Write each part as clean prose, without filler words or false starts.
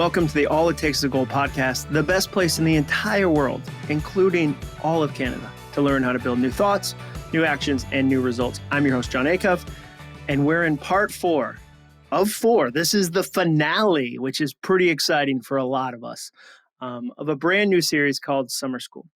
Welcome to the All It Takes is a Goal podcast, the best place in the entire world, including all of Canada, to learn how to build new thoughts, new actions, and new results. I'm your host, John Acuff, and we're in part 4 of 4. This is the finale, which is pretty exciting for a lot of us, of a brand new series called Summer School.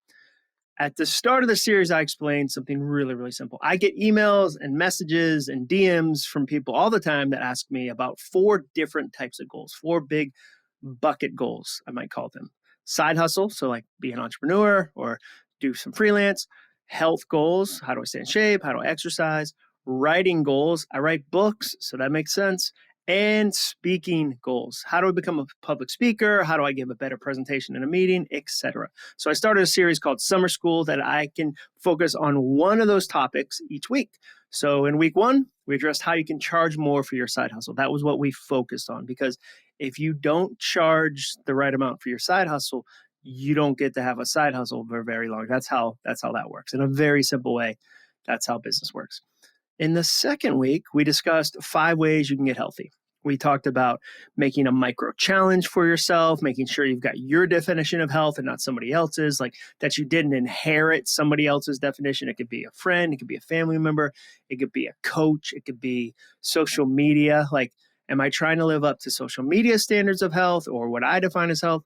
At the start of the series, I explained something really, really simple. I get emails and messages and DMs from people all the time that ask me about 4 different types of goals, 4 big bucket goals, I might call them. Side hustle, so like be an entrepreneur or do some freelance. Health goals, how do I stay in shape? How do I exercise? Writing goals, I write books, so that makes sense. And speaking goals, how do I become a public speaker? How do I give a better presentation in a meeting, etc. So I started a series called Summer School that I can focus on one of those topics each week. So in week 1, we addressed how you can charge more for your side hustle. That was what we focused on, because if you don't charge the right amount for your side hustle, you don't get to have a side hustle for very long. That's how that works. In a very simple way, that's how business works. In the second week, we discussed 5 ways you can get healthy. We talked about making a micro challenge for yourself, making sure you've got your definition of health and not somebody else's, like that you didn't inherit somebody else's definition. It could be a friend, it could be a family member, it could be a coach, it could be social media. Like, am I trying to live up to social media standards of health or what I define as health?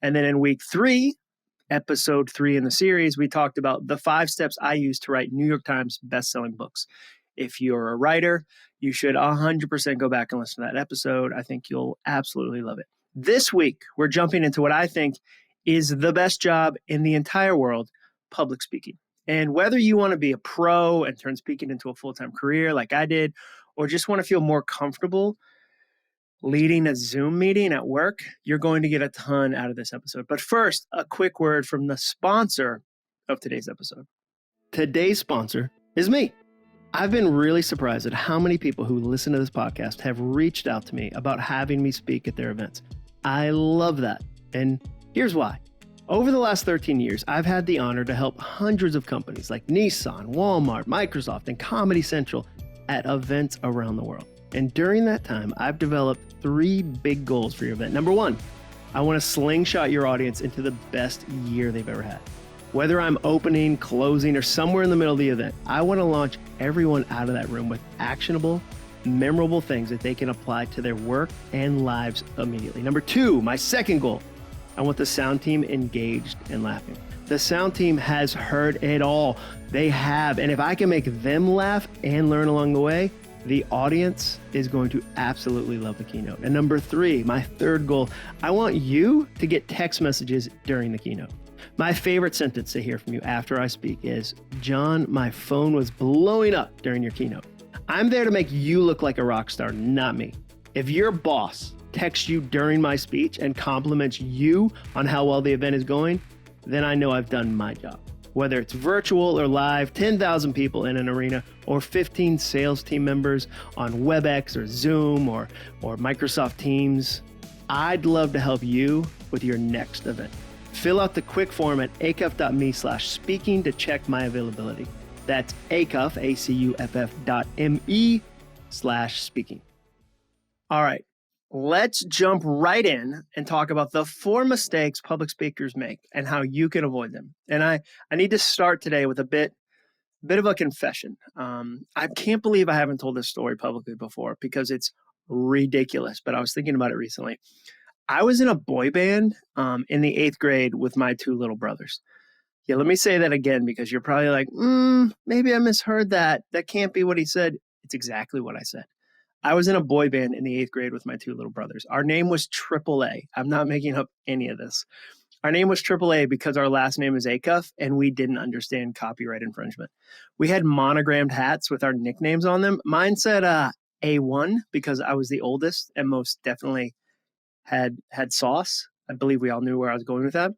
And then in week 3, episode 3 in the series, we talked about the 5 steps I use to write New York Times best-selling books. If you're a writer, you should 100% go back and listen to that episode. I think you'll absolutely love it. This week, we're jumping into what I think is the best job in the entire world, public speaking. And whether you want to be a pro and turn speaking into a full-time career like I did, or just want to feel more comfortable leading a Zoom meeting at work, you're going to get a ton out of this episode. But first, a quick word from the sponsor of today's episode. Today's sponsor is me. I've been really surprised at how many people who listen to this podcast have reached out to me about having me speak at their events. I love that. And here's why. Over the last 13 years, I've had the honor to help hundreds of companies like Nissan, Walmart, Microsoft, and Comedy Central at events around the world. And during that time, I've developed 3 big goals for your event. Number 1, I want to slingshot your audience into the best year they've ever had. Whether I'm opening, closing, or somewhere in the middle of the event, I want to launch everyone out of that room with actionable, memorable things that they can apply to their work and lives immediately. Number 2, my second goal, I want the sound team engaged and laughing. The sound team has heard it all. They have. And if I can make them laugh and learn along the way, the audience is going to absolutely love the keynote. And number 3, my third goal, I want you to get text messages during the keynote. My favorite sentence to hear from you after I speak is, John, my phone was blowing up during your keynote. I'm there to make you look like a rock star, not me. If your boss texts you during my speech and compliments you on how well the event is going, then I know I've done my job. Whether it's virtual or live, 10,000 people in an arena, or 15 sales team members on WebEx or Zoom or Microsoft Teams, I'd love to help you with your next event. Fill out the quick form at acuff.me/speaking to check my availability. That's Acuff, ACUFF.me/speaking. All right, let's jump right in and talk about the 4 mistakes public speakers make and how you can avoid them. And I need to start today with a bit of a confession. I can't believe I haven't told this story publicly before because it's ridiculous, but I was thinking about it recently. I was in a boy band in the 8th grade with my 2 little brothers. Yeah, let me say that again because you're probably like, maybe I misheard that. That can't be what he said. It's exactly what I said. I was in a boy band in the 8th grade with my 2 little brothers. Our name was AAA. I'm not making up any of this. Our name was AAA because our last name is Acuff and we didn't understand copyright infringement. We had monogrammed hats with our nicknames on them. Mine said A1 because I was the oldest and most definitely had sauce. I believe we all knew where I was going with that.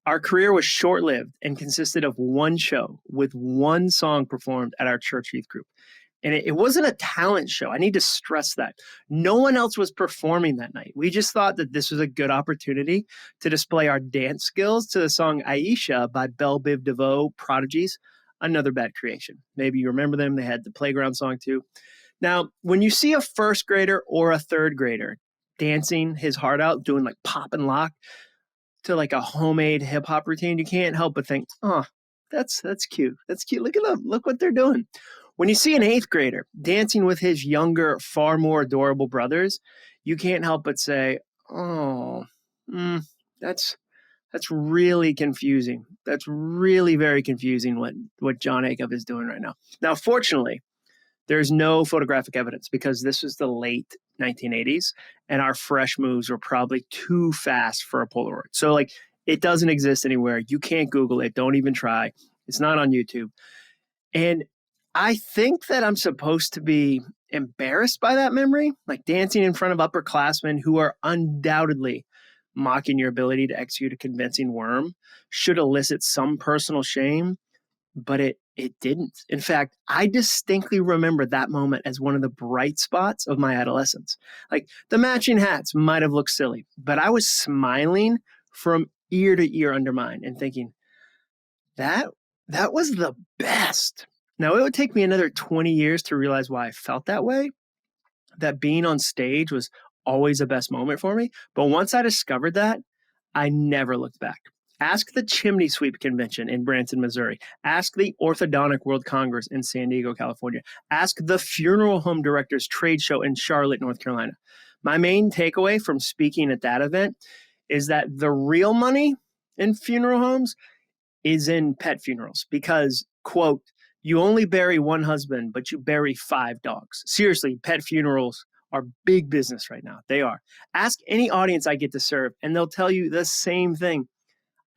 Our career was short-lived and consisted of 1 show with 1 song performed at our church youth group. And it wasn't a talent show. I need to stress that. No one else was performing that night. We just thought that this was a good opportunity to display our dance skills to the song Aisha by Belle Biv DeVoe, Prodigies, another bad creation. Maybe you remember them. They had the Playground song too. Now, when you see a 1st grader or a 3rd grader dancing his heart out, doing like pop and lock to like a homemade hip hop routine, you can't help but think, oh, that's cute. That's cute. Look at them. Look what they're doing. When you see an 8th grader dancing with his younger, far more adorable brothers, you can't help but say, oh, that's really confusing. That's really very confusing what Jon Acuff is doing right now. Now, fortunately, there's no photographic evidence because this was the late 1980s and our fresh moves were probably too fast for a Polaroid. So like it doesn't exist anywhere. You can't Google it. Don't even try. It's not on YouTube. And I think that I'm supposed to be embarrassed by that memory, like dancing in front of upperclassmen who are undoubtedly mocking your ability to execute a convincing worm should elicit some personal shame, but it didn't. In fact, I distinctly remember that moment as one of the bright spots of my adolescence. Like the matching hats might have looked silly, but I was smiling from ear to ear under mine and thinking, that was the best. Now, it would take me another 20 years to realize why I felt that way, that being on stage was always the best moment for me. But once I discovered that, I never looked back. Ask the Chimney Sweep Convention in Branson, Missouri. Ask the Orthodontic World Congress in San Diego, California. Ask the Funeral Home Directors Trade Show in Charlotte, North Carolina. My main takeaway from speaking at that event is that the real money in funeral homes is in pet funerals because, quote, you only bury one husband, but you bury 5 dogs. Seriously, pet funerals are big business right now. They are. Ask any audience I get to serve, and they'll tell you the same thing.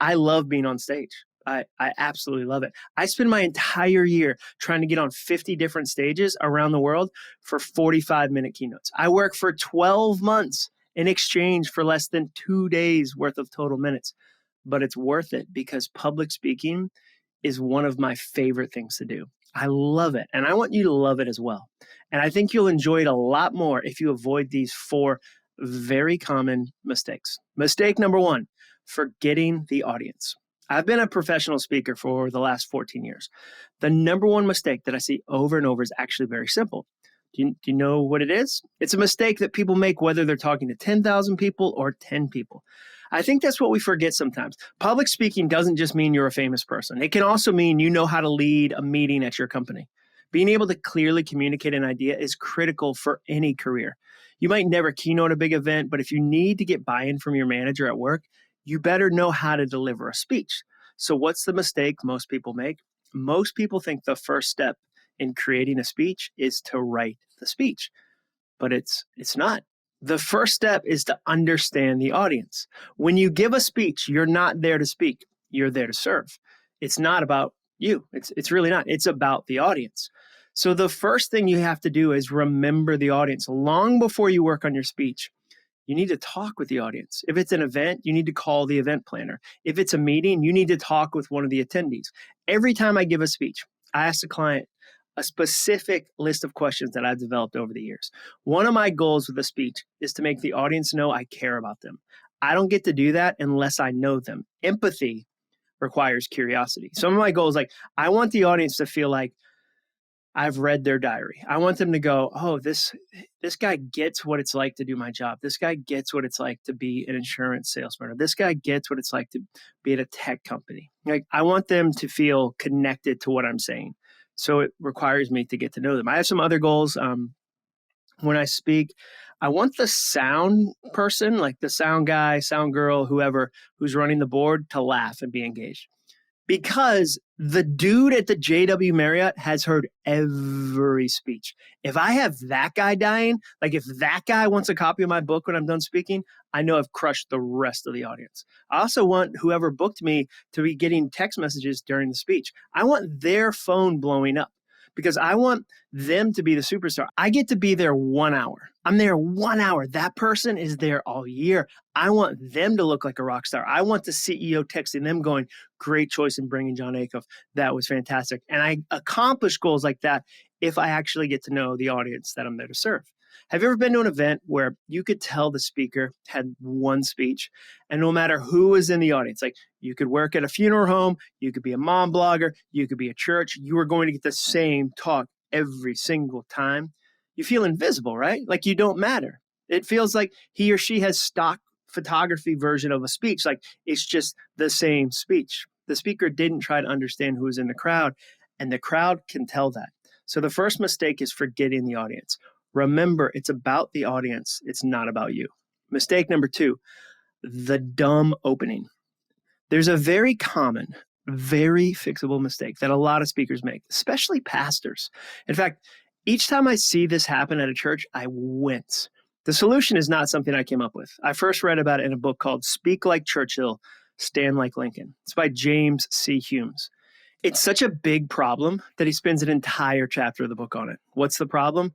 I love being on stage. I absolutely love it. I spend my entire year trying to get on 50 different stages around the world for 45-minute keynotes. I work for 12 months in exchange for less than 2 days worth of total minutes. But it's worth it because public speaking is one of my favorite things to do. I love it, and I want you to love it as well. And I think you'll enjoy it a lot more if you avoid these 4 very common mistakes. Mistake number 1, forgetting the audience. I've been a professional speaker for the last 14 years. The number 1 mistake that I see over and over is actually very simple. Do you know what it is? It's a mistake that people make whether they're talking to 10,000 people or 10 people. I think that's what we forget sometimes. Public speaking doesn't just mean you're a famous person. It can also mean you know how to lead a meeting at your company. Being able to clearly communicate an idea is critical for any career. You might never keynote a big event, but if you need to get buy-in from your manager at work, you better know how to deliver a speech. So what's the mistake most people make? Most people think the first step in creating a speech is to write the speech, but it's not. The first step is to understand the audience. When you give a speech, you're not there to speak. You're there to serve. It's not about you. It's really not. It's about the audience. So the first thing you have to do is remember the audience. Long before you work on your speech, you need to talk with the audience. If it's an event, you need to call the event planner. If it's a meeting, you need to talk with one of the attendees. Every time I give a speech, I ask the client a specific list of questions that I've developed over the years. One of my goals with a speech is to make the audience know I care about them. I don't get to do that unless I know them. Empathy requires curiosity. Some of my goals, like I want the audience to feel like I've read their diary. I want them to go, oh, this guy gets what it's like to do my job. This guy gets what it's like to be an insurance salesman. Or this guy gets what it's like to be at a tech company. Like I want them to feel connected to what I'm saying. So it requires me to get to know them. I have some other goals. When I speak, I want the sound person, like the sound guy, sound girl, whoever who's running the board to laugh and be engaged. Because the dude at the JW Marriott has heard every speech. If I have that guy dying, like if that guy wants a copy of my book when I'm done speaking, I know I've crushed the rest of the audience. I also want whoever booked me to be getting text messages during the speech. I want their phone blowing up because I want them to be the superstar. I get to be there 1 hour. I'm there 1 hour. That person is there all year. I want them to look like a rock star. I want the CEO texting them going, great choice in bringing Jon Acuff. That was fantastic. And I accomplish goals like that if I actually get to know the audience that I'm there to serve. Have you ever been to an event where you could tell the speaker had one speech and no matter who was in the audience, like you could work at a funeral home, you could be a mom blogger, you could be a church, you were going to get the same talk every single time. You feel invisible, right? Like you don't matter. It feels like he or she has stock photography version of a speech. Like it's just the same speech. The speaker didn't try to understand who was in the crowd, and the crowd can tell that. So the first mistake is forgetting the audience. Remember, it's about the audience. It's not about you. Mistake number 2, the dumb opening. There's a very common, very fixable mistake that a lot of speakers make, especially pastors. In fact, each time I see this happen at a church, I wince. The solution is not something I came up with. I first read about it in a book called Speak Like Churchill, Stand Like Lincoln. It's by James C. Humes. It's such a big problem that he spends an entire chapter of the book on it. What's the problem?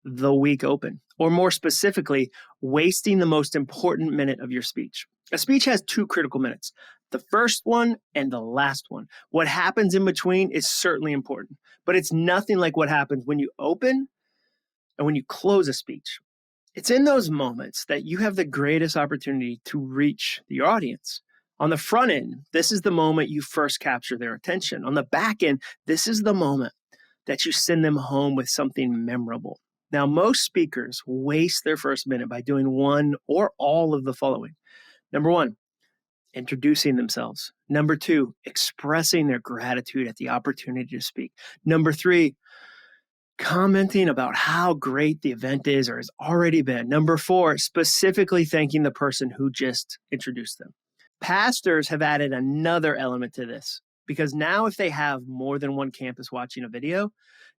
The weak open, or more specifically, wasting the most important minute of your speech. A speech has 2 critical minutes, the first one and the last one. What happens in between is certainly important, but it's nothing like what happens when you open and when you close a speech. It's in those moments that you have the greatest opportunity to reach your audience. On the front end, this is the moment you first capture their attention. On the back end, this is the moment that you send them home with something memorable. Now, most speakers waste their first minute by doing one or all of the following. Number 1, introducing themselves. Number 2, expressing their gratitude at the opportunity to speak. Number 3, commenting about how great the event is or has already been. Number 4, specifically thanking the person who just introduced them. Pastors have added another element to this because now if they have more than one campus watching a video,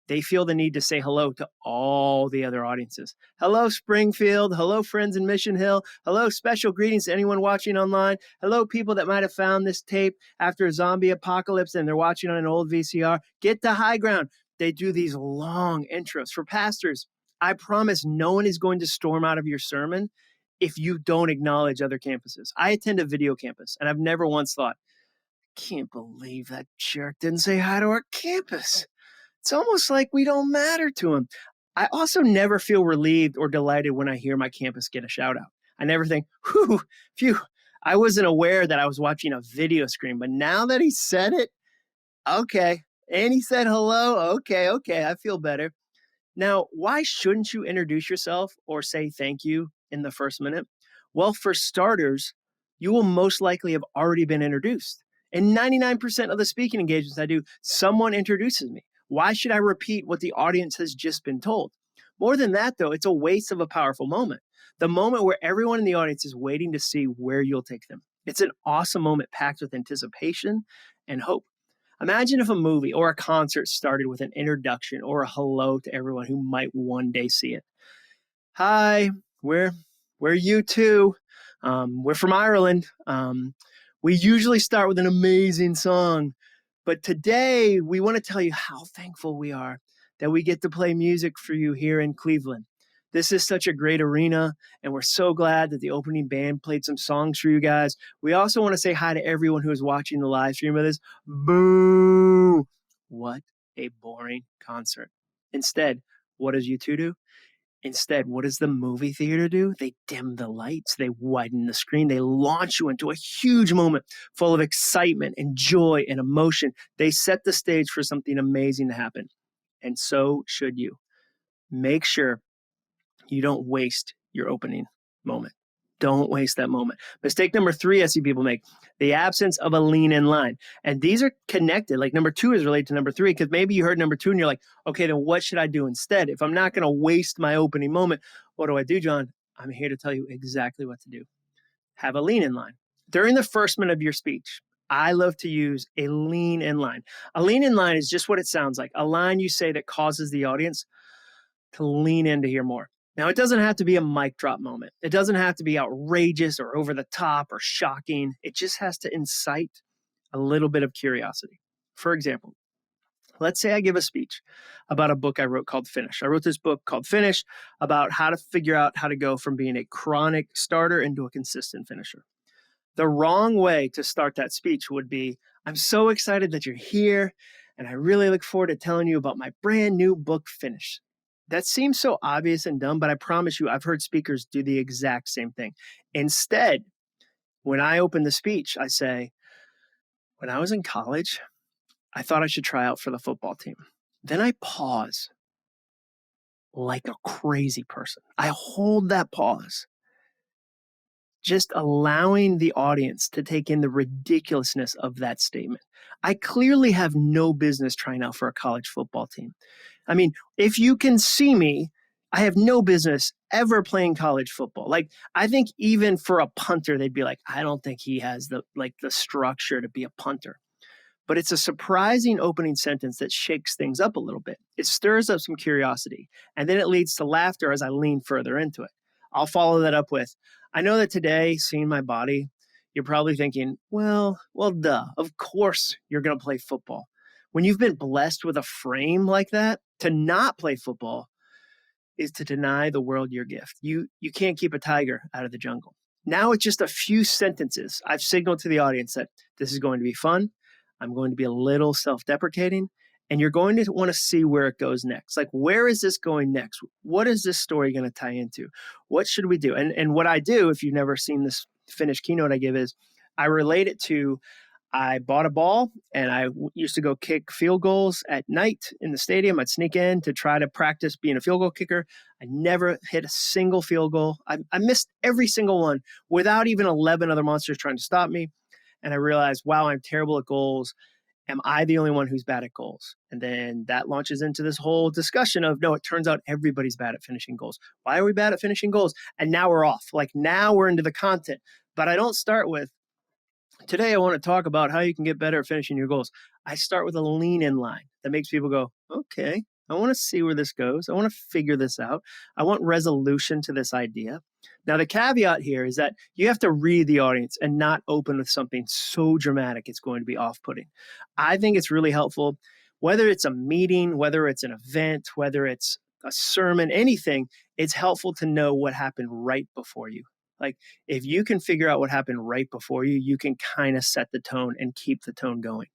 they feel the need to say hello to all the other audiences. Hello, Springfield. Hello, friends in Mission Hill. Hello, special greetings to anyone watching online. Hello, people that might have found this tape after a zombie apocalypse and they're watching on an old VCR. Get to high ground. They do these long intros. For pastors, I promise no one is going to storm out of your sermon if you don't acknowledge other campuses. I attend a video campus, and I've never once thought, I can't believe that jerk didn't say hi to our campus. It's almost like we don't matter to him. I also never feel relieved or delighted when I hear my campus get a shout out. I never think, whew, phew, I wasn't aware that I was watching a video screen, but now that he said it, okay. And he said hello, okay, I feel better. Now, why shouldn't you introduce yourself or say thank you in the first minute? Well, for starters, you will most likely have already been introduced. In 99% of the speaking engagements I do, someone introduces me. Why should I repeat what the audience has just been told? More than that, though, it's a waste of a powerful moment. The moment where everyone in the audience is waiting to see where you'll take them. It's an awesome moment packed with anticipation and hope. Imagine if a movie or a concert started with an introduction or a hello to everyone who might one day see it. Hi, we're U2. We're from Ireland. We usually start with an amazing song, but today we want to tell you how thankful we are that we get to play music for you here in Cleveland. This is such a great arena, and we're so glad that the opening band played some songs for you guys. We also want to say hi to everyone who is watching the live stream with us. Boo! What a boring concert. Instead, what does U2 do? Instead, what does the movie theater do? They dim the lights, they widen the screen, they launch you into a huge moment full of excitement and joy and emotion. They set the stage for something amazing to happen. And so should you. Make sure you don't waste your opening moment. Don't waste that moment. Mistake number 3 I see people make, the absence of a lean in line. And these are connected. Like number 2 is related to number 3 because maybe you heard number 2 and you're like, okay, then what should I do instead? If I'm not going to waste my opening moment, what do I do, John? I'm here to tell you exactly what to do. Have a lean in line. During the first minute of your speech, I love to use a lean in line. A lean in line is just what it sounds like, a line you say that causes the audience to lean in to hear more. Now, it doesn't have to be a mic drop moment. It doesn't have to be outrageous or over the top or shocking. It just has to incite a little bit of curiosity. For example, let's say I give a speech about a book I wrote called Finish. I wrote this book called Finish about how to figure out how to go from being a chronic starter into a consistent finisher. The wrong way to start that speech would be, I'm so excited that you're here, and I really look forward to telling you about my brand new book, Finish. That seems so obvious and dumb, but I promise you, I've heard speakers do the exact same thing. Instead, when I open the speech, I say, when I was in college, I thought I should try out for the football team. Then I pause. like a crazy person. I hold that pause, just allowing the audience to take in the ridiculousness of that statement. I clearly have no business trying out for a college football team. I mean, if you can see me, I have no business ever playing college football. Like, I think even for a punter, they'd be like, I don't think he has the structure to be a punter. But it's a surprising opening sentence that shakes things up a little bit. It stirs up some curiosity, and then it leads to laughter as I lean further into it. I'll follow that up with, I know that today, seeing my body, you're probably thinking, well, duh, of course you're going to play football. When you've been blessed with a frame like that, to not play football is to deny the world your gift. You can't keep a tiger out of the jungle. Now it's just a few sentences. I've signaled to the audience that this is going to be fun. I'm going to be a little self-deprecating, and you're going to want to see where it goes next. Like, where is this going next? What is this story going to tie into? What should we do? And what I do, if you've never seen this finished keynote I give, is I relate it to, I bought a ball and I used to go kick field goals at night in the stadium. I'd sneak in to try to practice being a field goal kicker. I never hit a single field goal. I missed every single one without even 11 other monsters trying to stop me. And I realized, wow, I'm terrible at goals. Am I the only one who's bad at goals? And then that launches into this whole discussion of, no, it turns out everybody's bad at finishing goals. Why are we bad at finishing goals? And now we're off. Like, now we're into the content. But I don't start with, today I want to talk about how you can get better at finishing your goals. I start with a lean in line that makes people go, okay, I want to see where this goes. I want to figure this out. I want resolution to this idea. Now, the caveat here is that you have to read the audience and not open with something so dramatic it's going to be off-putting. I think it's really helpful, whether it's a meeting, whether it's an event, whether it's a sermon, anything, it's helpful to know what happened right before you. Like, if you can figure out what happened right before you, you can kind of set the tone and keep the tone going.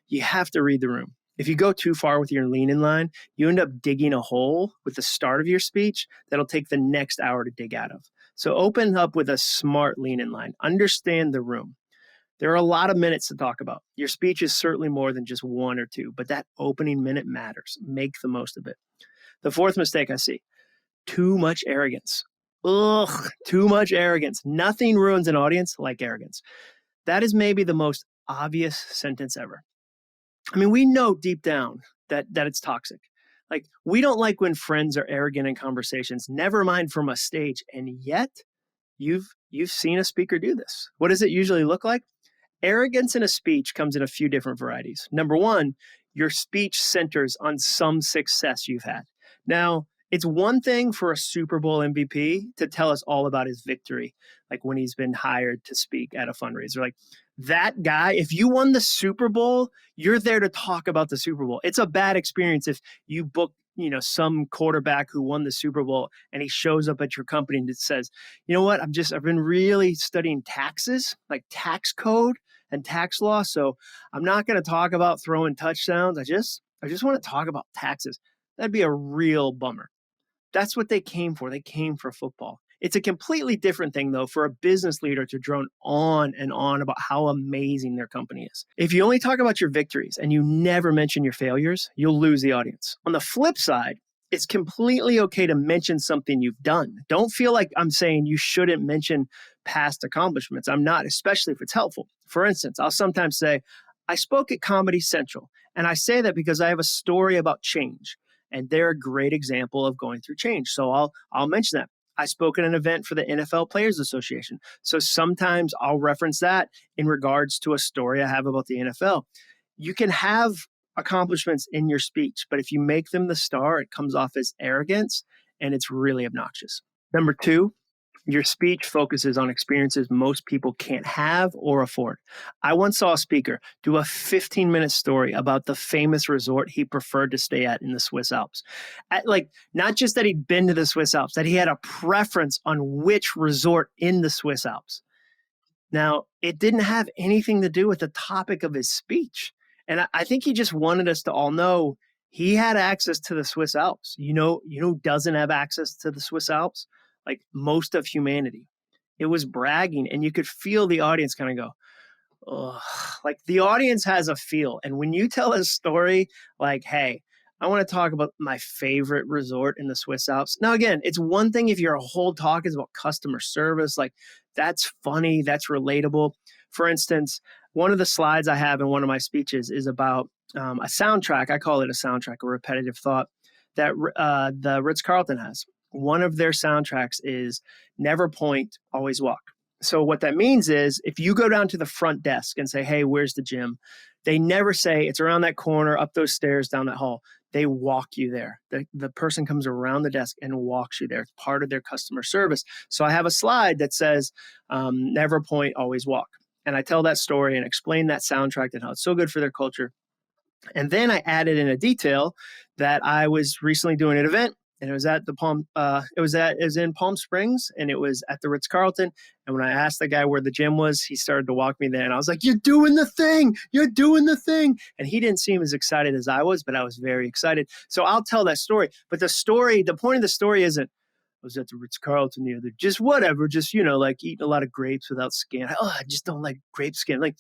You have to read the room. If you go too far with your lean in line, you end up digging a hole with the start of your speech that'll take the next hour to dig out of. So open up with a smart lean in line. Understand the room. There are a lot of minutes to talk about. Your speech is certainly more than just one or two, but that opening minute matters. Make the most of it. The fourth mistake I see, too much arrogance. Ugh, too much arrogance. Nothing ruins an audience like arrogance. That is maybe the most obvious sentence ever. I mean, we know deep down that it's toxic. Like, we don't like when friends are arrogant in conversations, never mind from a stage. And yet, you've seen a speaker do this. What does it usually look like? Arrogance in a speech comes in a few different varieties. Number one, your speech centers on some success you've had. Now, it's one thing for a Super Bowl MVP to tell us all about his victory, like when he's been hired to speak at a fundraiser. Like, that guy, if you won the Super Bowl, you're there to talk about the Super Bowl. It's a bad experience if you book, some quarterback who won the Super Bowl and he shows up at your company and it says, you know what, I've been really studying taxes, like tax code and tax law. So I'm not going to talk about throwing touchdowns. I just want to talk about taxes. That'd be a real bummer. That's what they came for. They came for football. It's a completely different thing, though, for a business leader to drone on and on about how amazing their company is. If you only talk about your victories and you never mention your failures, you'll lose the audience. On the flip side, it's completely okay to mention something you've done. Don't feel like I'm saying you shouldn't mention past accomplishments. I'm not, especially if it's helpful. For instance, I'll sometimes say, I spoke at Comedy Central, and I say that because I have a story about change. And they're a great example of going through change. So I'll mention that. I spoke at an event for the NFL Players Association. So sometimes I'll reference that in regards to a story I have about the NFL. You can have accomplishments in your speech, but if you make them the star, it comes off as arrogance and it's really obnoxious. Number two, your speech focuses on experiences most people can't have or afford. I once saw a speaker do a 15-minute story about the famous resort he preferred to stay at in the Swiss Alps. Not just that he'd been to the Swiss Alps, that he had a preference on which resort in the Swiss Alps. Now, it didn't have anything to do with the topic of his speech. And I think he just wanted us to all know he had access to the Swiss Alps. You know who doesn't have access to the Swiss Alps? Like most of humanity. It was bragging, and you could feel the audience kind of go, oh, like the audience has a feel. And when you tell a story like, hey, I want to talk about my favorite resort in the Swiss Alps. Now, again, it's one thing if your whole talk is about customer service, like that's funny, that's relatable. For instance, one of the slides I have in one of my speeches is about a soundtrack. I call it a soundtrack, a repetitive thought that the Ritz-Carlton has. One of their soundtracks is Never Point, Always Walk. So what that means is if you go down to the front desk and say, hey, where's the gym? They never say it's around that corner, up those stairs, down that hall. They walk you there. The person comes around the desk and walks you there. It's part of their customer service. So I have a slide that says, never point, always walk. And I tell that story and explain that soundtrack and how it's so good for their culture. And then I added in a detail that I was recently doing an event, and it was at it was in Palm Springs, and it was at the Ritz-Carlton. And when I asked the guy where the gym was, he started to walk me there, and I was like, "You're doing the thing! You're doing the thing!" And he didn't seem as excited as I was, but I was very excited. So I'll tell that story. But the point of the story isn't, I was at the Ritz-Carlton the other, just whatever, just like eating a lot of grapes without skin. Oh, I just don't like grape skin. Like,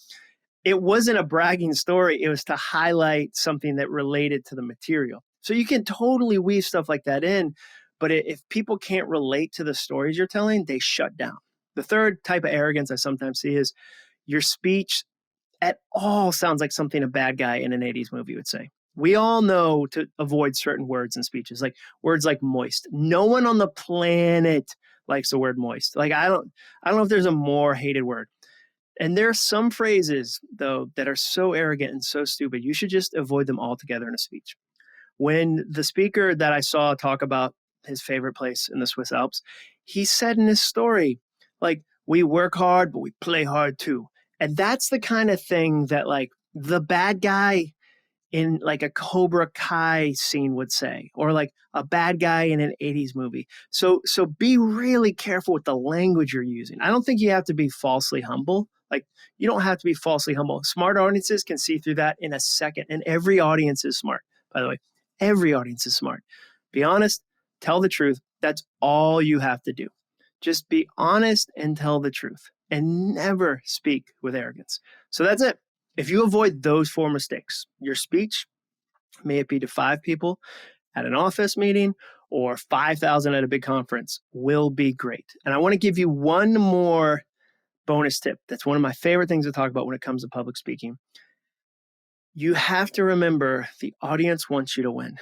it wasn't a bragging story. It was to highlight something that related to the material. So you can totally weave stuff like that in, but if people can't relate to the stories you're telling, they shut down. The third type of arrogance I sometimes see is your speech at all sounds like something a bad guy in an 80s movie would say. We all know to avoid certain words in speeches, like words like moist. No one on the planet likes the word moist. Like I don't know if there's a more hated word. And there are some phrases, though, that are so arrogant and so stupid, you should just avoid them altogether in a speech. When the speaker that I saw talk about his favorite place in the Swiss Alps, he said in his story, like, we work hard, but we play hard too. And that's the kind of thing that, like, the bad guy in like a Cobra Kai scene would say, or like a bad guy in an 80s movie. So be really careful with the language you're using. I don't think you have to be falsely humble. Like, you don't have to be falsely humble. Smart audiences can see through that in a second. And every audience is smart, by the way. Every audience is smart. Be honest, tell the truth. That's all you have to do. Just be honest and tell the truth, and never speak with arrogance. So that's it. If you avoid those 4 mistakes, your speech, may it be to 5 people at an office meeting or 5,000 at a big conference, will be great. And I want to give you one more bonus tip. That's one of my favorite things to talk about when it comes to public speaking. You have to remember the audience wants you to win.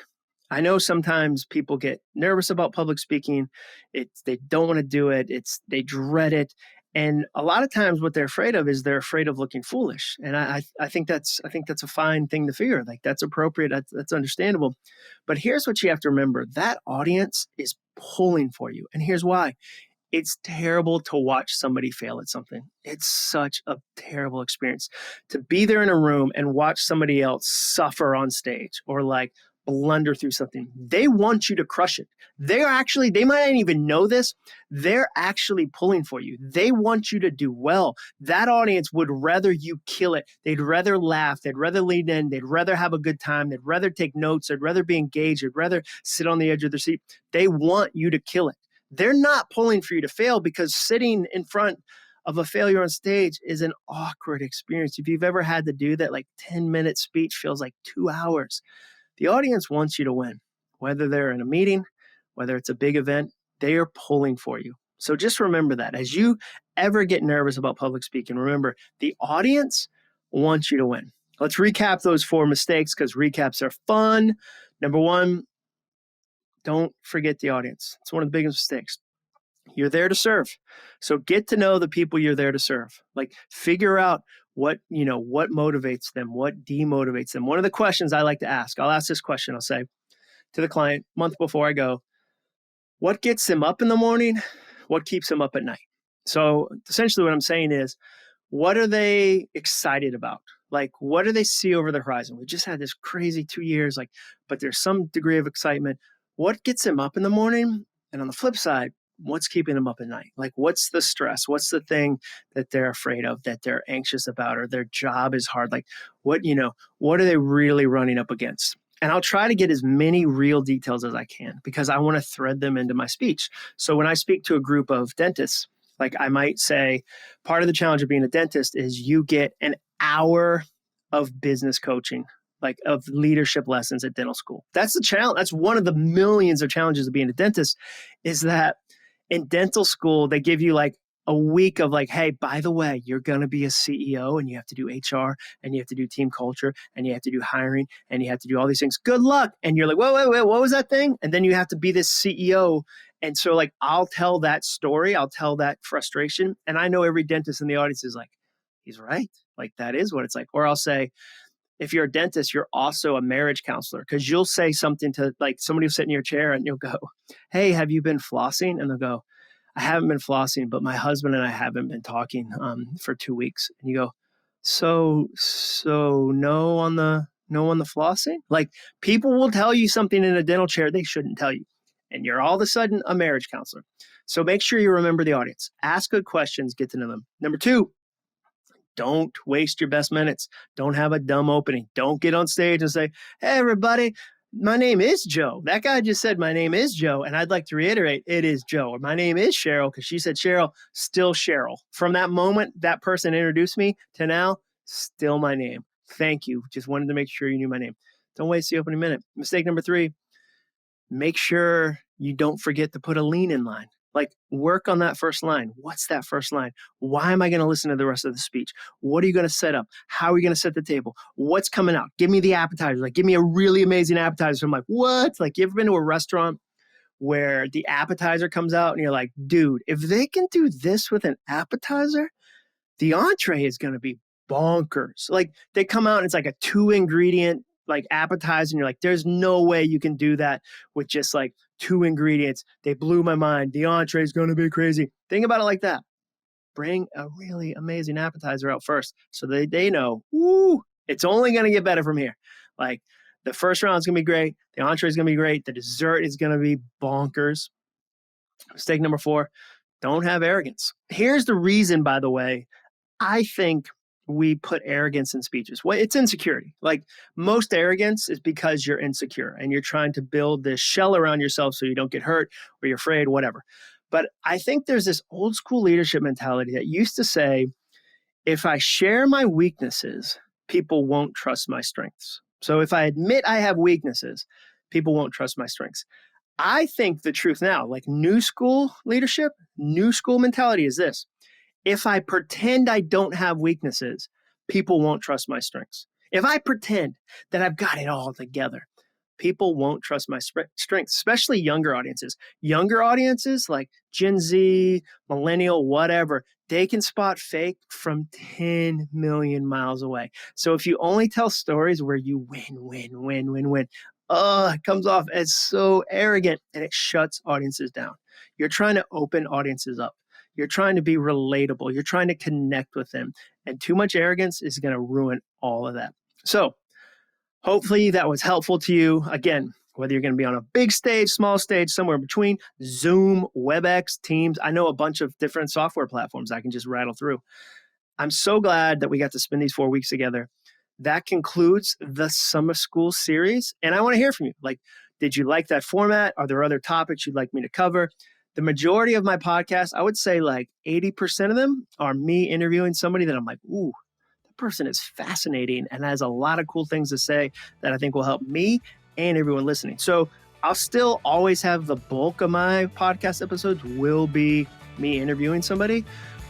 I know sometimes people get nervous about public speaking. They don't want to do it. They dread it. And a lot of times what they're afraid of is they're afraid of looking foolish. And I think that's a fine thing to fear. Like, that's appropriate. That's understandable. But here's what you have to remember. That audience is pulling for you. And here's why. It's terrible to watch somebody fail at something. It's such a terrible experience to be there in a room and watch somebody else suffer on stage or like blunder through something. They want you to crush it. They might not even know this. They're actually pulling for you. They want you to do well. That audience would rather you kill it. They'd rather laugh. They'd rather lean in. They'd rather have a good time. They'd rather take notes. They'd rather be engaged. They'd rather sit on the edge of their seat. They want you to kill it. They're not pulling for you to fail, because sitting in front of a failure on stage is an awkward experience. If you've ever had to do that, like 10-minute speech feels like 2 hours. The audience wants you to win, whether they're in a meeting, whether it's a big event, they are pulling for you. So just remember that. As you ever get nervous about public speaking, remember the audience wants you to win. Let's recap those 4 mistakes, because recaps are fun. Number 1, don't forget the audience. It's one of the biggest mistakes. You're there to serve. So get to know the people you're there to serve. Like, figure out what motivates them, what demotivates them. One of the questions I like to ask, I'll ask this question. I'll say to the client month before I go, what gets them up in the morning? What keeps them up at night? So essentially what I'm saying is, what are they excited about? Like, what do they see over the horizon? We just had this crazy 2 years, but there's some degree of excitement. What gets them up in the morning? And on the flip side, what's keeping them up at night? Like, what's the stress? What's the thing that they're afraid of, that they're anxious about, or their job is hard? Like, what are they really running up against? And I'll try to get as many real details as I can, because I want to thread them into my speech. So when I speak to a group of dentists, like, I might say, part of the challenge of being a dentist is you get an hour of business coaching like of leadership lessons at dental school. That's the challenge. That's one of the millions of challenges of being a dentist, is that in dental school, they give you like a week of like, hey, by the way, you're going to be a CEO and you have to do HR and you have to do team culture and you have to do hiring and you have to do all these things. Good luck. And you're like, wait, what was that thing? And then you have to be this CEO. And so like, I'll tell that story. I'll tell that frustration. And I know every dentist in the audience is like, he's right. Like, that is what it's like. Or I'll say, if you're a dentist, you're also a marriage counselor, because you'll say something to like somebody will sit in your chair and you'll go, hey, have you been flossing? And they'll go, I haven't been flossing, but my husband and I haven't been talking for 2 weeks. And you go, so no on the flossing? Like, people will tell you something in a dental chair they shouldn't tell you. And you're all of a sudden a marriage counselor. So make sure you remember the audience. Ask good questions, get to know them. Number 2, don't waste your best minutes. Don't have a dumb opening. Don't get on stage and say, hey, everybody, my name is Joe. That guy just said my name is Joe. And I'd like to reiterate, it is Joe. Or my name is Cheryl, because she said Cheryl, still Cheryl. From that moment that person introduced me to now, still my name. Thank you. Just wanted to make sure you knew my name. Don't waste the opening minute. Mistake number 3, make sure you don't forget to put a lean in line. Like, work on that first line. What's that first line? Why am I going to listen to the rest of the speech? What are you going to set up? How are you going to set the table? What's coming out? Give me the appetizer. Like, give me a really amazing appetizer. I'm like, what? Like, you ever been to a restaurant where the appetizer comes out and you're like, dude, if they can do this with an appetizer, the entree is going to be bonkers. Like, they come out and it's like a 2-ingredient like appetizer, and you're like, there's no way you can do that with just like 2 ingredients. They blew my mind. The entree is going to be crazy. Think about it like that. Bring a really amazing appetizer out first, so they know, woo, it's only going to get better from here. Like, the first round is going to be great. The entree is going to be great. The dessert is going to be bonkers. Mistake number 4, don't have arrogance. Here's the reason, by the way, I think we put arrogance in speeches. Well, it's insecurity. Like, most arrogance is because you're insecure and you're trying to build this shell around yourself so you don't get hurt or you're afraid, whatever. But I think there's this old school leadership mentality that used to say, if I share my weaknesses, people won't trust my strengths. So if I admit I have weaknesses, people won't trust my strengths. I think the truth now, like new school leadership, new school mentality is this. If I pretend I don't have weaknesses, people won't trust my strengths. If I pretend that I've got it all together, people won't trust my strengths, especially younger audiences. Younger audiences like Gen Z, millennial, whatever, they can spot fake from 10 million miles away. So if you only tell stories where you win, it comes off as so arrogant and it shuts audiences down. You're trying to open audiences up. You're trying to be relatable. You're trying to connect with them. And too much arrogance is going to ruin all of that. So hopefully that was helpful to you. Again, whether you're going to be on a big stage, small stage, somewhere in between, Zoom, WebEx, Teams. I know a bunch of different software platforms I can just rattle through. I'm so glad that we got to spend these 4 weeks together. That concludes the Summer School series. And I want to hear from you. Like, did you like that format? Are there other topics you'd like me to cover? The majority of my podcasts, I would say like 80% of them are me interviewing somebody that I'm like, ooh, that person is fascinating and has a lot of cool things to say that I think will help me and everyone listening. So I'll still always have the bulk of my podcast episodes will be me interviewing somebody,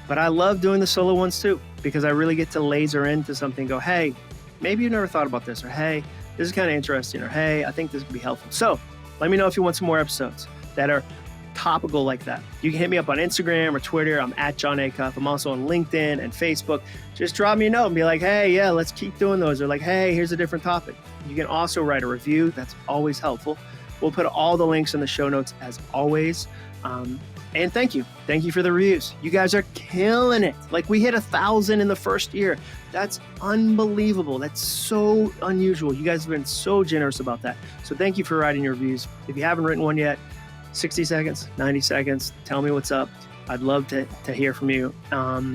but I love doing the solo ones too, because I really get to laser into something and go, hey, maybe you never thought about this, or hey, this is kind of interesting, or hey, I think this would be helpful. So let me know if you want some more episodes that are topical like that. You can hit me up on Instagram or Twitter. I'm at John Acuff. I'm also on LinkedIn and Facebook. Just drop me a note and be like, hey, yeah, let's keep doing those. Or like, hey, here's a different topic. You can also write a review. That's always helpful. We'll put all the links in the show notes as always. And thank you. Thank you for the reviews. You guys are killing it. Like, we hit 1,000 in the first year. That's unbelievable. That's so unusual. You guys have been so generous about that. So thank you for writing your reviews. If you haven't written one yet, 60 seconds, 90 seconds, tell me what's up. I'd love to hear from you.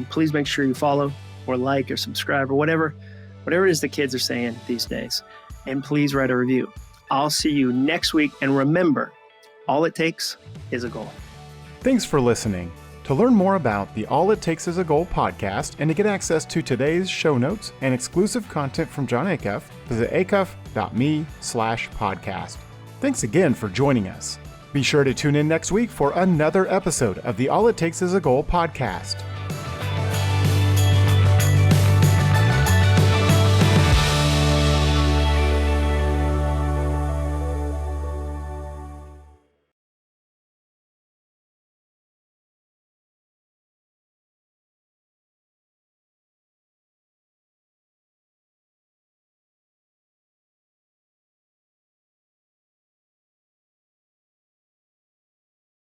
Please make sure you follow or like or subscribe or whatever it is the kids are saying these days. And please write a review. I'll see you next week. And remember, all it takes is a goal. Thanks for listening. To To learn more about the All It Takes Is a Goal podcast and to get access to today's show notes and exclusive content from John Acuff, visit acuff.me/podcast. Thanks again for joining us. Be sure to tune in next week for another episode of the All It Takes Is a Goal podcast.